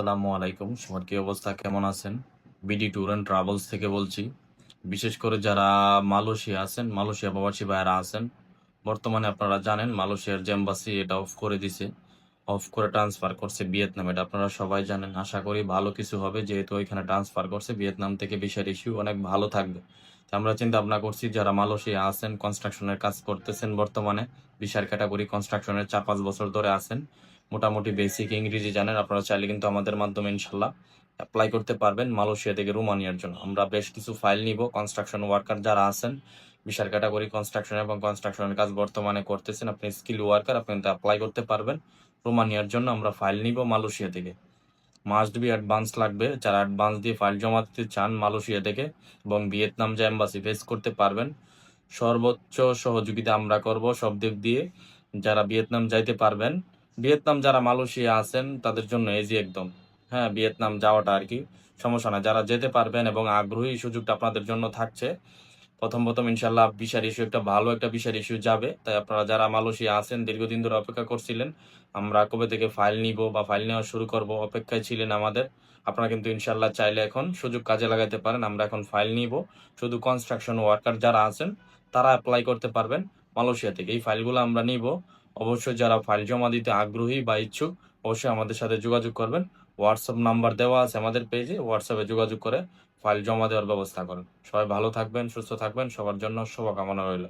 আসসালামু আলাইকুম। সবার কি অবস্থা? কেমন আছেন? বিডি ট্যুর অ্যান্ড ট্রাভেলস থেকে বলছি। বিশেষ করে যারা মালয়েশিয়া আছেন, মালয়েশিয়া প্রবাসী ভাইয়েরা আছেন। বর্তমানে আপনারা জানেন মালয়েশিয়ার যে এম্বাসি এটা অফ করে দিছে। অফ করে ট্রান্সফার করছে ভিয়েতনাম। এটা আপনারা সবাই জানেন। আশা করি ভালো কিছু হবে যেহেতু ওইখানে ট্রান্সফার করছে। ভিয়েতনাম থেকে ভিসার ইস্যু অনেক ভালো থাকবে। তো আমরা চিন্তা ভাবনা করছি যারা মালয়েশিয়া আছেন, কনস্ট্রাকশনের কাজ করতেছেন বর্তমানে, ভিসার ক্যাটাগরি কনস্ট্রাকশনের ৪-৫ বছর ধরে আছেন। মোটামুটি বেসিক ইংরেজি জানেন, আপনারা চাইলে কিন্তু আমাদের মাধ্যমে ইনশাল্লাহ অ্যাপ্লাই করতে পারবেন মালয়েশিয়া থেকে রোমানিয়ার জন্য। আমরা বেশ কিছু ফাইল নিব। কনস্ট্রাকশন ওয়ার্কার যারা আছেন, বিশাল ক্যাটাগরি কনস্ট্রাকশন এবং কনস্ট্রাকশনের কাজ বর্তমানে করতেছেন, আপনি স্কিল ওয়ার্কার, আপনি কিন্তু অ্যাপ্লাই করতে পারবেন রোমানিয়ার জন্য। আমরা ফাইল নিব মালয়েশিয়া থেকে। মাস্ট বি অ্যাডভান্স লাগবে। যারা অ্যাডভান্স দিয়ে ফাইল জমা দিতে চান মালয়েশিয়া থেকে এবং ভিয়েতনাম যে এম্বাসি ফেস করতে পারবেন, সর্বোচ্চ সহযোগিতা আমরা করব সব দিক দিয়ে। যারা ভিয়েতনাম যাইতে পারবেন, ভিয়েতনাম যারা মালয়েশিয়া আছেন তাদের জন্য ইজি একদম। হ্যাঁ, ভিয়েতনাম যাওয়াটা আর কি সমস্যা না। যারা যেতে পারবেন এবং আগ্রহী, সুযোগটা আপনাদের জন্য থাকছে। প্রথম ইনশাল্লাহ ভিসার ইস্যু একটা ভালো একটা ভিসার ইস্যু যাবে। তাই আপনারা যারা মালয়েশিয়া আছেন, দীর্ঘদিন ধরে অপেক্ষা করছিলেন আমরা কবে থেকে ফাইল নিব বা ফাইল নেওয়া শুরু করব, অপেক্ষায় ছিলেন আমাদের। আপনারা কিন্তু ইনশাল্লাহ চাইলে এখন সুযোগ কাজে লাগাতে পারেন। আমরা এখন ফাইল নিব। শুধু কনস্ট্রাকশন ওয়ার্কার যারা আছেন তারা অ্যাপ্লাই করতে পারবেন মালয়েশিয়া থেকে। এই ফাইলগুলো আমরা নিব। অবশ্যই যারা ফাইল জমা দিতে আগ্রহী বা ইচ্ছুক অবশ্যই আমাদের সাথে যোগাযোগ করবেন। হোয়াটসঅ্যাপ নাম্বার দেওয়া আছে আমাদের পেজে, হোয়াটসঅ্যাপে যোগাযোগ করে ফাইল জমা দেওয়ার ব্যবস্থা করেন। সবাই ভালো থাকবেন, সুস্থ থাকবেন। সবার জন্য শুভকামনা রইল।